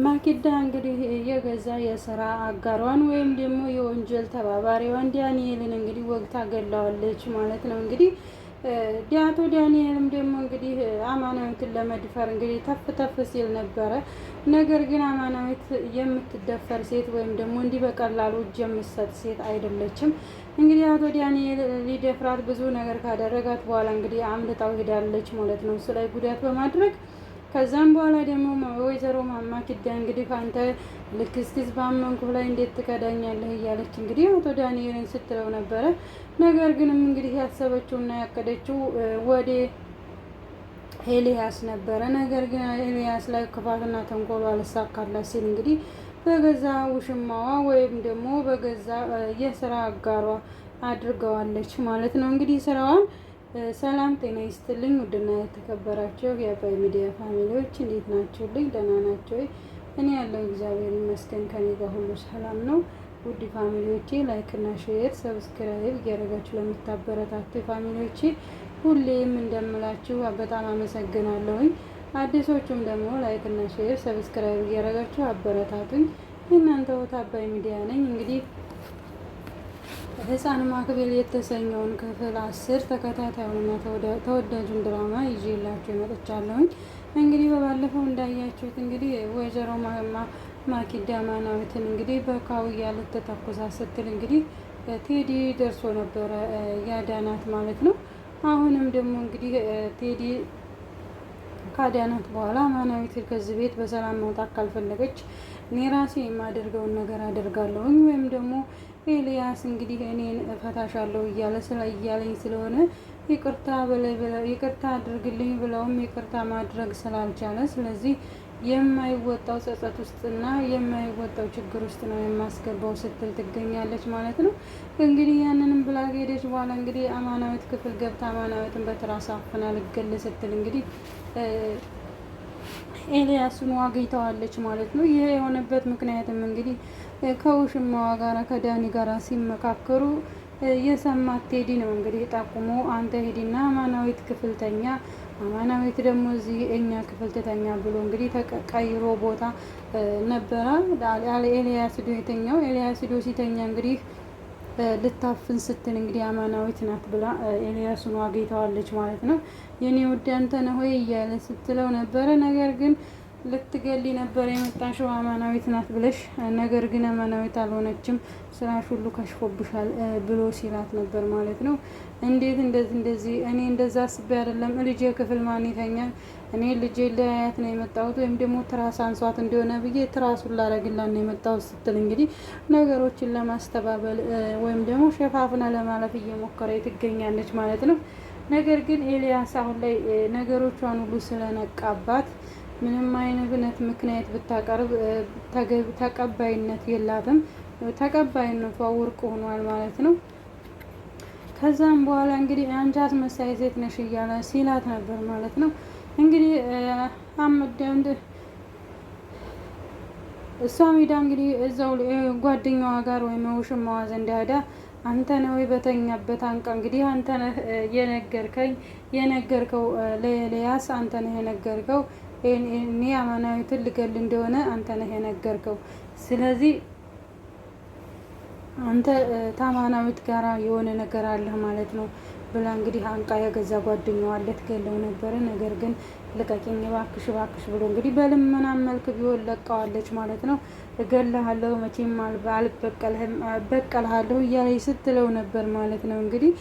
ማኪዳ እንግዲህ የገዛ የስራ አጋሯን ወይም ደግሞ የወንጀል ተባባሪዋን ዳንኤልን እንግዲህ ወግታ ገላዋለች ማለት ነው። እንግዲህ አቶ ዳንኤልም ደግሞ እንግዲህ አማናዊትን ለመድፈር እንግዲህ ተፍ ተፍ ሲል ነበረ። ነገር ግን አማናዊት የምትደፈር ሴት ወይም ደግሞ እንዲህ በቀላሉ እጅ የምትሰጥ ሴት አይደለችም። እንግዲህ አቶ ዳንኤል ሊደፍራት ብዙ ነገር ካደረጋት በኋላ እንግዲህ አምልጣው ሄዳለች ማለት ነው፣ እሱ ላይ ጉዳት በማድረግ ከዛም በኋላ ደግሞ ወይዘሮ ማኪዳ እንግዲህ ከአንተ ልክስክስ ባመንኩህ ላይ እንዴት ትከዳኛለህ እያለች እንግዲህ አቶ ዳንኤልን ስትለው ነበረ። ነገር ግንም እንግዲህ ያሰበችውና ያቀደችው ወደ ኤልያስ ነበረ። ነገር ግን ኤልያስ ላይ ክፋትና ተንኮሉ አልሳካላት ሲል እንግዲህ በገዛ ውሽማዋ ወይም ደግሞ በገዛ የስራ አጋሯ አድርገዋለች ማለት ነው እንግዲህ ስራዋን። ሰላም ጤና ይስጥልኝ ውድና የተከበራችሁ የአባይ ሚዲያ ፋሚሊዎች እንዴት ናችሁልኝ? ደህና ናቸው ወይ? እኔ ያለው እግዚአብሔር ይመስገን ከኔ ጋር ሁሉ ሰላም ነው። ውድ ፋሚሊዎቼ ላይክ እና ሼር ሰብስክራይብ እያደረጋችሁ ለምታበረታቱ ፋሚሊዎቼ ሁሌም እንደምላችሁ በጣም አመሰግናለሁኝ። አዲሶቹም ደግሞ ላይክ እና ሼር ሰብስክራይብ እያደረጋችሁ አበረታቱኝ። የእናንተው አባይ ሚዲያ ነኝ። እንግዲህ ህፃን ማክቤል የተሰኘውን ክፍል 10 ተከታታዩንና ተወዳጁን ድራማ ይዤላችሁ መጥቻለሁኝ። እንግዲህ በባለፈው እንዳያችሁት እንግዲህ ወይዘሮ ማኪዳ አማናዊትን እንግዲህ በካውያ ልትተኩሳ ስትል እንግዲህ ቴዲ ደርሶ ነበረ ያዳናት ማለት ነው። አሁንም ደግሞ እንግዲህ ቴዲ ካዳናት በኋላ አማናዊት ከዚህ ቤት በሰላም መውጣት ካልፈለገች እኔ ራሴ የማደርገውን ነገር አደርጋለሁኝ ወይም ደግሞ ኤልያስ እንግዲህ እኔን እፈታሻለሁ እያለኝ ስለሆነ ይቅርታ ይቅርታ አድርግልኝ ብለውም ይቅርታ ማድረግ ስላልቻለ ስለዚህ የማይወጣው ጸጸት ውስጥና የማይወጣው ችግር ውስጥ ነው የማስገባው ስትል ትገኛለች ማለት ነው። እንግዲህ ያንንም ብላ ሄደች በኋላ እንግዲህ አማናዊት ክፍል ገብታ አማናዊትን በትራስ አፍና ልገል ስትል እንግዲህ ኤልያስን ዋግኝተዋለች ማለት ነው። ይሄ የሆነበት ምክንያትም እንግዲህ ከውሽማዋ ጋራ ከዳኒ ጋራ ሲመካከሩ የሰማት ቴዲ ነው እንግዲህ ጠቁሞ አንተ ሄዲና አማናዊት ክፍል ተኛ፣ አማናዊት ደግሞ እዚህ እኛ ክፍል ትተኛ ብሎ እንግዲህ ተቀይሮ ቦታ ነበረ ኤልያስ ዶ የተኛው። ኤልያስ ዶ ሲተኛ እንግዲህ ልታፍን ስትል እንግዲህ አማናዊት ናት ብላ ኤልያስን ዋግኝተዋለች ማለት ነው። የኔ ውድ አንተ ነህ ወይ እያለ ስትለው ነበረ። ነገር ግን ልትገሊ ነበር የመጣሽው አማናዊት ናት ብለሽ፣ ነገር ግን አማናዊት አልሆነችም፣ ስራሽ ሁሉ ከሽፎብሻል ብሎ ሲላት ነበር ማለት ነው። እንዴት እንደዚህ እኔ እንደዛ አስቤ አይደለም። ልጄ ክፍል ማን ይተኛል? እኔ ልጄ ለአያት ነው የመጣሁት ወይም ደግሞ ትራስ አንሷት እንደሆነ ብዬ ትራሱን ላረግላት ነው የመጣሁት ስትል እንግዲህ ነገሮችን ለማስተባበል ወይም ደግሞ ሸፋፍና ለማለፍ እየሞከረ ትገኛለች ማለት ነው። ነገር ግን ኤልያስ አሁን ላይ ነገሮቿን ሁሉ ስለነቃባት ምንም አይነት ምክንያት ብታቀርብ ተቀባይነት የላትም። ተቀባይነቷ ውድቅ ሆኗል ማለት ነው። ከዛም በኋላ እንግዲህ አንቺ አስመሳይ ሴት ነሽ እያለ ሲላት ነበር ማለት ነው። እንግዲህ እሷ ሜዳ እንግዲህ እዛው ጓደኛዋ ጋር ወይም ውሽማዋ ዘንድ ሄዳ አንተ ነው በተኛበት አንቃ እንግዲህ አንተ ነህ የነገርከው ለኤልያስ አንተ ነህ የነገርከው እኔ አማናዊትን ልገል እንደሆነ አንተ ነህ የነገርከው። ስለዚህ አንተ ታማናዊት ጋራ የሆነ ነገር አለህ ማለት ነው ብላ እንግዲህ አንቃ የገዛ ጓደኛዋ ልትገለው ነበረ። ነገር ግን ልቀቂኝ እባክሽ እባክሽ ብሎ እንግዲህ በልመና መልክ ቢሆን ለቀዋለች ማለት ነው። እገልሃለሁ መቼም አልበቀልህም እበቀልሃለሁ እያለች ስትለው ነበር ማለት ነው። እንግዲህ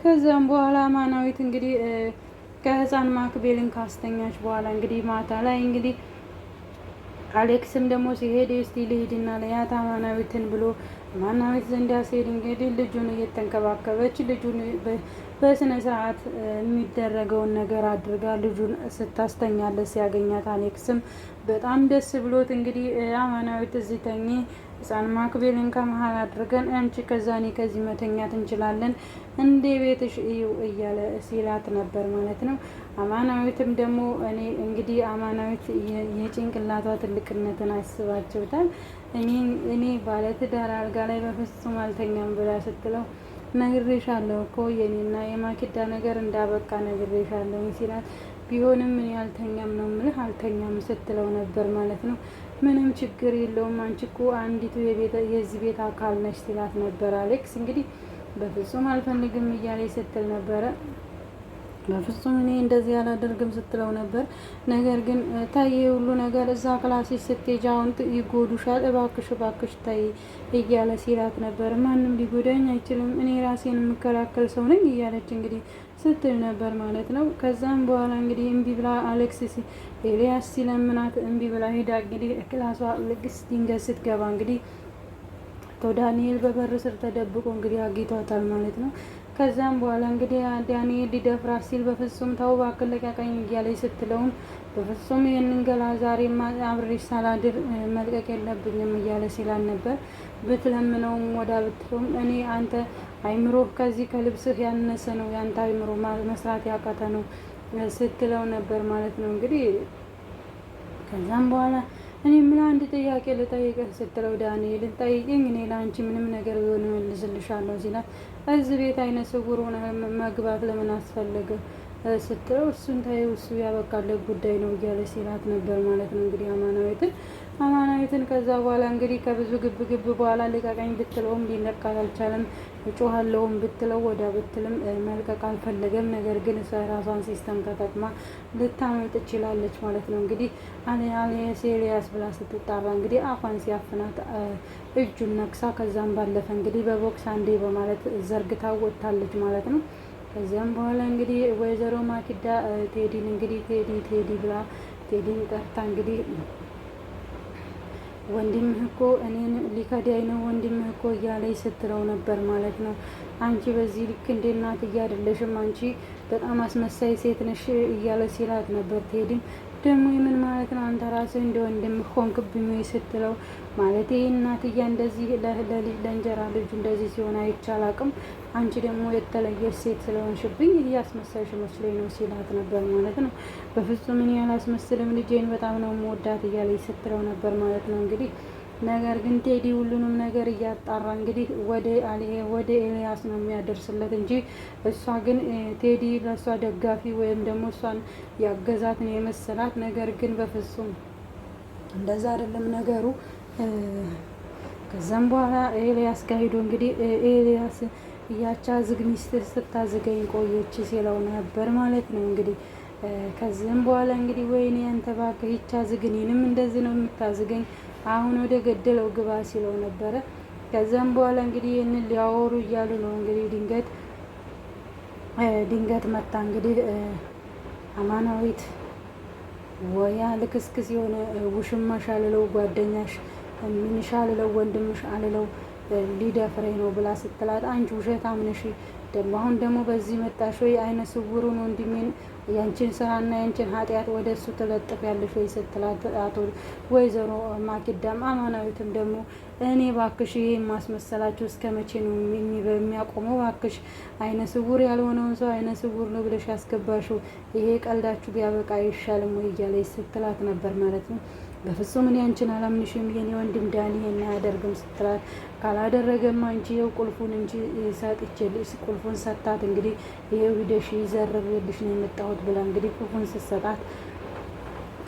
ከዛም በኋላ አማናዊት እንግዲህ ከህፃን ማክቤልን ካስተኛች በኋላ እንግዲህ ማታ ላይ እንግዲህ አሌክስም ደግሞ ሲሄድ እስቲ ልሂድና ለያት አማናዊትን ብሎ አማናዊት ዘንዳ ሲሄድ እንግዲህ ልጁን እየተንከባከበች ልጁን በስነ ስርዓት የሚደረገውን ነገር አድርጋ ልጁን ስታስተኛለት ሲያገኛት አሌክስም በጣም ደስ ብሎት እንግዲህ አማናዊት እዚህ ተኚ፣ ህፃን ማክቤልን ከመሀል አድርገን አንቺ ከዛ እኔ ከዚህ መተኛት እንችላለን እንዴ ቤትሽ እዩ እያለ ሲላት ነበር ማለት ነው። አማናዊትም ደግሞ እንግዲህ አማናዊት የጭንቅላቷ ትልቅነትን አስባችሁታል። እኔ ባለትዳር አልጋ ላይ በፍጹም አልተኛም ብላ ስትለው ነግሬሻለሁ እኮ የኔና የማኪዳ ነገር እንዳበቃ ነግሬሻለሁ ሲላት ቢሆንም እኔ አልተኛም ነው የምልህ አልተኛም ስትለው ነበር ማለት ነው። ምንም ችግር የለውም አንቺ እኮ አንዲቱ የዚህ ቤት አካል ነች ሲላት ነበር አሌክስ። እንግዲህ በፍጹም አልፈልግም እያለ ስትል ነበረ። በፍጹም እኔ እንደዚህ አላደርግም ስትለው ነበር። ነገር ግን ታይ ሁሉ ነገር እዛ ክላሴስ ስትሄጂ አሁን ይጎዱሻል፣ እባክሽ እባክሽ ታይ እያለ ሲላት ነበር። ማንም ሊጎዳኝ አይችልም፣ እኔ ራሴን የምከላከል ሰው ነኝ እያለች እንግዲህ ስትል ነበር ማለት ነው። ከዛም በኋላ እንግዲህ እምቢ ብላ አሌክስ ኤልያስ ሲለምናት እምቢ ብላ ሄዳ እንግዲህ ክላሷ ልግስ ድንገት ስትገባ እንግዲህ አቶ ዳንኤል በበር ስር ተደብቆ እንግዲህ አግኝቷታል ማለት ነው። ከዛም በኋላ እንግዲህ ዳንኤል ሊደፍራት ሲል በፍጹም ተው እባክህ ልቀቀኝ እያለች ስትለውም በፍጹም ይህንን ገላ ዛሬማ አብሬሽ ሳላድር መልቀቅ የለብኝም እያለ ሲላል ነበር። ብትለምነውም ወዳ ብትለውም እኔ አንተ አይምሮህ ከዚህ ከልብስህ ያነሰ ነው፣ ያንተ አይምሮ መስራት ያቃተ ነው ስትለው ነበር ማለት ነው። እንግዲህ ከዛም በኋላ እኔ ምን አንድ ጥያቄ ልጠይቅህ ስትለው ዳንኤልን ጠይቅኝ፣ እኔ ለአንቺ ምንም ነገር ቢሆን እመልስልሻለሁ ሲላት እዚህ ቤት አይነ ስውር ሆነ መግባት ለምን አስፈለገ ስትለው እሱን ታየው እሱ ያበቃለት ጉዳይ ነው እያለ ሲላት ነበር ማለት ነው። እንግዲህ አማናዊትን ከዛ በኋላ እንግዲህ ከብዙ ግብ በኋላ ልቀቀኝ ብትለውም ሊለቃት አልቻለም። እጮሃለሁም ብትለው ወዳ ብትልም መልቀቅ አልፈለገም። ነገር ግን እሷ የራሷን ሲስተም ተጠቅማ ልታመልጥ ትችላለች ማለት ነው። እንግዲህ ኤልያስ ብላ ስትጣራ እንግዲህ አፏን ሲያፍናት እጁን ነክሳ ከዛም ባለፈ እንግዲህ በቦክስ አንዴ በማለት ዘርግታ ወጥታለች ማለት ነው። ከዚያም በኋላ እንግዲህ ወይዘሮ ማኪዳ ቴዲን እንግዲህ ቴዲ ብላ ቴዲን ጠርታ እንግዲህ ወንድምህ እኮ እኔን ሊከዳኝ ነው ወንድምህ እኮ እያለኝ ስትለው ነበር ማለት ነው። አንቺ በዚህ ልክ እንደ እናት አይደለሽም፣ አንቺ በጣም አስመሳይ ሴት ነሽ እያለ ሲላት ነበር። ቴዲም ደግሞ የምን ማለት ነው አንተ ራስህ እንደ ወንድምህ ሆንክብኝ ስትለው ማለት እናትዬ እንደዚህ ለእንጀራ ልጁ እንደዚህ ሲሆን አይቻል አቅም አንቺ ደግሞ የተለየች ሴት ስለሆንሽብኝ እያስመሳይሽ መስሎኝ ነው ሲላት ነበር ማለት ነው። በፍጹም እኔ ያላስመስልም ልጄን በጣም ነው የምወዳት እያለች ስትለው ነበር ማለት ነው። እንግዲህ ነገር ግን ቴዲ ሁሉንም ነገር እያጣራ እንግዲህ ወደ ኤልያስ ነው የሚያደርስለት እንጂ እሷ ግን ቴዲ ለእሷ ደጋፊ ወይም ደግሞ እሷን ያገዛት ነው የመሰላት። ነገር ግን በፍጹም እንደዛ አይደለም ነገሩ። ከዛም በኋላ ኤልያስ ጋር ሄዶ እንግዲህ ኤልያስ ያቻ ዝግ ሚስት ስታዝገኝ ቆየች ሲለው ነበር ማለት ነው። እንግዲህ ከዚህም በኋላ እንግዲህ ወይኔ አንተ እባክህ ይቻ ዝግኔንም እንደዚህ ነው የምታዝገኝ፣ አሁን ወደ ገደለው ግባ ሲለው ነበረ። ከዛም በኋላ እንግዲህ ይህንን ሊያወሩ እያሉ ነው እንግዲህ ድንገት መጣ እንግዲህ አማናዊት ወያ ልክስክስ የሆነ ውሽማሽ አልለው ጓደኛሽ ምንሽ አልለው ወንድምሽ አልለው ሊደፍረኝ ነው ብላ ስትላት አንቺ ውሸታም ነሽ፣ አሁን ደግሞ በዚህ መጣሽ ወይ አይነ ስውሩን ወንድሜን ያንቺን ስራና ያንቺን ኃጢአት ወደ እሱ ትለጥፍ ያለሽ ወይ ስትላት አቶ ወይዘሮ ማኪዳም አማናዊትም ደግሞ እኔ ባክሽ ይሄ ማስመሰላችሁ እስከ መቼ ነው የሚያቆመው? ባክሽ አይነ ስውር ያልሆነውን ሰው አይነ ስውር ነው ብለሽ ያስገባሽው ይሄ ቀልዳችሁ ቢያበቃ አይሻልም ወይ እያለች ስትላት ነበር ማለት ነው። በፍጹም እኔ አንቺን አላምንሽም የኔ ወንድም ዳኒ አያደርግም ስትላት ካላደረገም አንቺ ይኸው ቁልፉን እንጂ ሰጥቼልሽ ቁልፉን ሰጣት። እንግዲህ ይሄው ሂደሽ ይዘርብልሽ ነው የመጣሁት ብላ እንግዲህ ቁልፉን ስትሰጣት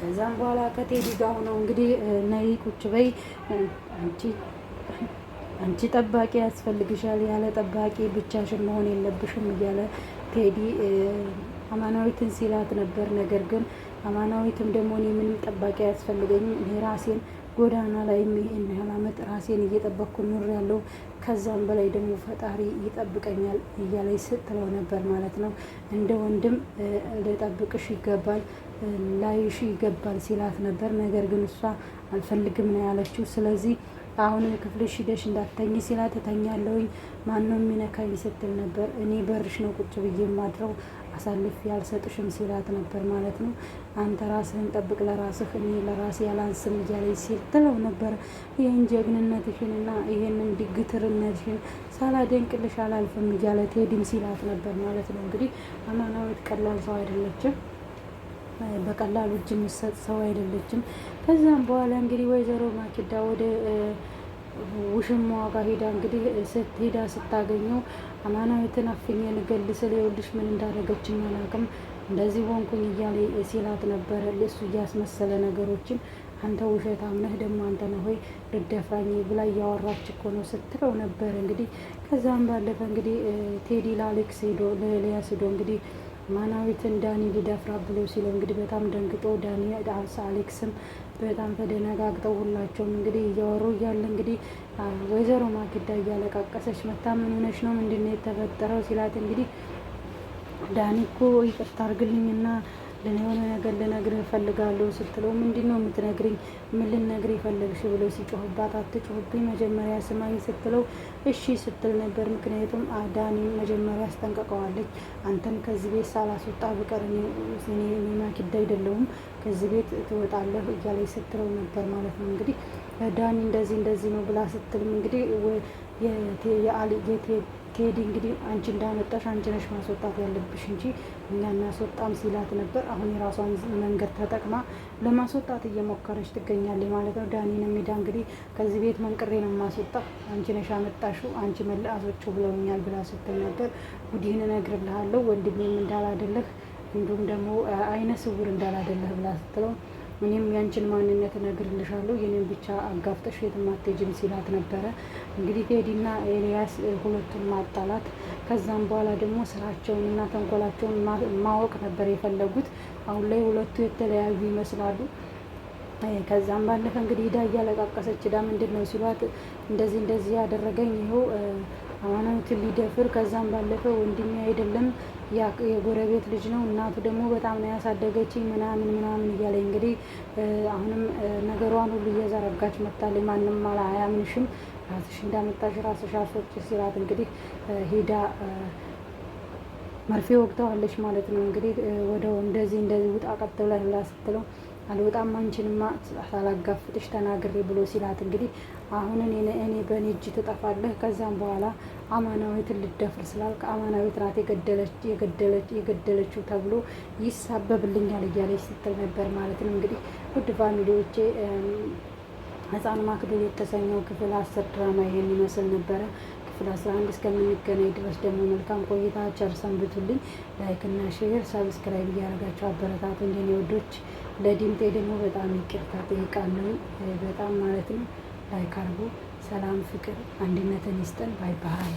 ከዛም በኋላ ከቴዲ ጋር ሆነው እንግዲህ ነይ ቁጭ በይ አንቺ ጠባቂ ያስፈልግሻል፣ ያለ ጠባቂ ብቻሽን መሆን የለብሽም እያለ ቴዲ አማናዊትን ሲላት ነበር። ነገር ግን አማናዊትም ደግሞ እኔ ምንም ጠባቂ አያስፈልገኝም፣ እኔ ራሴን ጎዳና ላይ ይሄን ያህል ዓመት ራሴን እየጠበቅኩ ኑር ያለው ከዛም በላይ ደግሞ ፈጣሪ ይጠብቀኛል እያለች ስትለው ነበር ማለት ነው። እንደ ወንድም ልጠብቅሽ ይገባል፣ ላይሽ ይገባል ሲላት ነበር። ነገር ግን እሷ አልፈልግም ነው ያለችው። ስለዚህ አሁን ክፍልሽ ሂደሽ እንዳትተኝ ሲላት እተኛለሁኝ፣ ማነው የሚነካኝ ስትል ነበር። እኔ በርሽ ነው ቁጭ ብዬ የማድረው አሳልፌ ያልሰጥሽም ሲላት ነበር ማለት ነው። አንተ ራስህን ጠብቅ ለራስህ፣ እኔ ለራሴ ያላንስም እያለች ስትለው ነበር። ይህን ጀግንነትሽንና ይህንን ግትርነትሽን ሳላደንቅልሽ አላልፍም እያለ ቴዲም ሲላት ነበር ማለት ነው። እንግዲህ አማናዊት ቀላል ሰው አይደለችም፣ በቀላሉ እጅ የምትሰጥ ሰው አይደለችም። ከዛም በኋላ እንግዲህ ወይዘሮ ማኪዳ ወደ ውሽማዋ ጋር ሄዳ እንግዲህ ስትሄዳ ስታገኘው አማናዊትን አፍኜ ልገል ስል ይኸውልሽ ምን እንዳደረገችኝ አላውቅም፣ እንደዚህ ሆንኩኝ እያለ ሲላት ነበረ። እሱ እያስመሰለ ነገሮችን አንተ ውሸታም ነህ ደግሞ አንተ ነህ ሆይ ልደፍራኝ ብላ እያወራች እኮ ነው ስትለው ነበር። እንግዲህ ከዛም ባለፈ እንግዲህ ቴዲ ለአሌክስ ሄዶ ለኤልያስ ሄዶ እንግዲህ ማናዊትን ዳኒ ሊደፍራ ብሎ ሲለው እንግዲህ በጣም ደንግጦ ዳኒ አሌክስም በጣም ተደነጋግጠው ሁላቸውም እንግዲህ እያወሩ እያለ እንግዲህ ወይዘሮ ማክዳ እያለቃቀሰች መታ ምን ሆነሽ ነው ምንድን ነው የተፈጠረው ሲላት እንግዲህ ዳኒ እኮ ይቅርታ አድርግልኝና የሆነ ነገር ልነግርህ እፈልጋለሁ ስትለው ምንድን ነው የምትነግሪኝ? ምን ልነግርህ ፈለግሽ ብሎ ሲጮህባት አትጮህብኝ መጀመሪያ ስማኝ ስትለው እሺ ስትል ነበር። ምክንያቱም ዳኒ መጀመሪያ አስጠንቀቀዋለች። አንተን ከዚህ ቤት ሳላስወጣ ብቀር እኔ ማኪዳ አይደለሁም ከዚህ ቤት ትወጣለህ እያለች ስትለው ነበር ማለት ነው። እንግዲህ ዳኒ እንደዚህ ነው ብላ ስትልም እንግዲህ ቴዲ እንግዲህ አንቺ እንዳመጣሽ አንቺ ነሽ ማስወጣት ያለብሽ እንጂ እኛ እናስወጣም ሲላት ነበር። አሁን የራሷን መንገድ ተጠቅማ ለማስወጣት እየሞከረች ትገኛለች ማለት ነው። ዳኒን ሜዳ እንግዲህ ከዚህ ቤት መንቅሬ ነው ማስወጣ አንቺ ነሽ አመጣሽው አንቺ መለአሶችው ብለውኛል ብላ ስትል ነበር። ጉዲህን እነግርልሃለሁ ወንድሜም እንዳላደለህ እንዲሁም ደግሞ አይነ ስውር እንዳላደለህ ብላ ስትለው እኔም ያንቺን ማንነት እነግርልሻለሁ የኔን ብቻ አጋፍጠሽ የትም አትሄጂም ሲላት ነበረ። እንግዲህ ቴዲና ኤልያስ ሁለቱን ማጣላት ከዛም በኋላ ደግሞ ስራቸውን እና ተንኮላቸውን ማወቅ ነበር የፈለጉት። አሁን ላይ ሁለቱ የተለያዩ ይመስላሉ። ከዛም ባለፈ እንግዲህ ሂዳ እያለቃቀሰች ሂዳ ምንድን ነው ሲሏት እንደዚህ ያደረገኝ ይኸው አማናዊትን ሊደፍር ከዛም ባለፈ ወንድሜ አይደለም የጎረቤት ልጅ ነው እናቱ ደግሞ በጣም ነው ያሳደገችኝ ምናምን እያለ እንግዲህ አሁንም ነገሯን ሁሉ እየዘረጋች መታለች። ማንም አያምንሽም ራስሽ እንዳመጣሽ ራስሽ አስወጪ ሲላት እንግዲህ ሂዳ መርፌ ወቅተዋለች ማለት ነው። እንግዲህ ወደው እንደዚህ ውጣ ቀጥ ብላ ስትለው አልወጣም አንቺንማ ሳላጋፍጥሽ ተናግሬ ብሎ ሲላት እንግዲህ አሁን እኔ በእኔ እጅ ትጠፋለህ። ከዛም በኋላ አማናዊትን ልደፍር ስላልክ አማናዊት ናት የገደለችው ተብሎ ይሳበብልኛል እያለች ስትል ነበር ማለት ነው። እንግዲህ ውድ ፋሚሊዎቼ ህፃን ማክዶል የተሰኘው ክፍል 10 ድራማ ይሄን ይመስል ነበረ። ክፍል 11 እስከምንገናኝ ድረስ ደግሞ መልካም ቆይታ ቸር ሰንብቱልኝ። ላይክ እና ሼር ሰብስክራይብ እያደረጋቸው አበረታቱ እንደኔ ወዶች። ለድምጤ ደግሞ በጣም ይቅርታ ጠይቃለሁ በጣም ማለት ነው። ላይክ አድርጉ። ሰላም ፍቅር አንድነትን ይስጠን። ባይ ባይ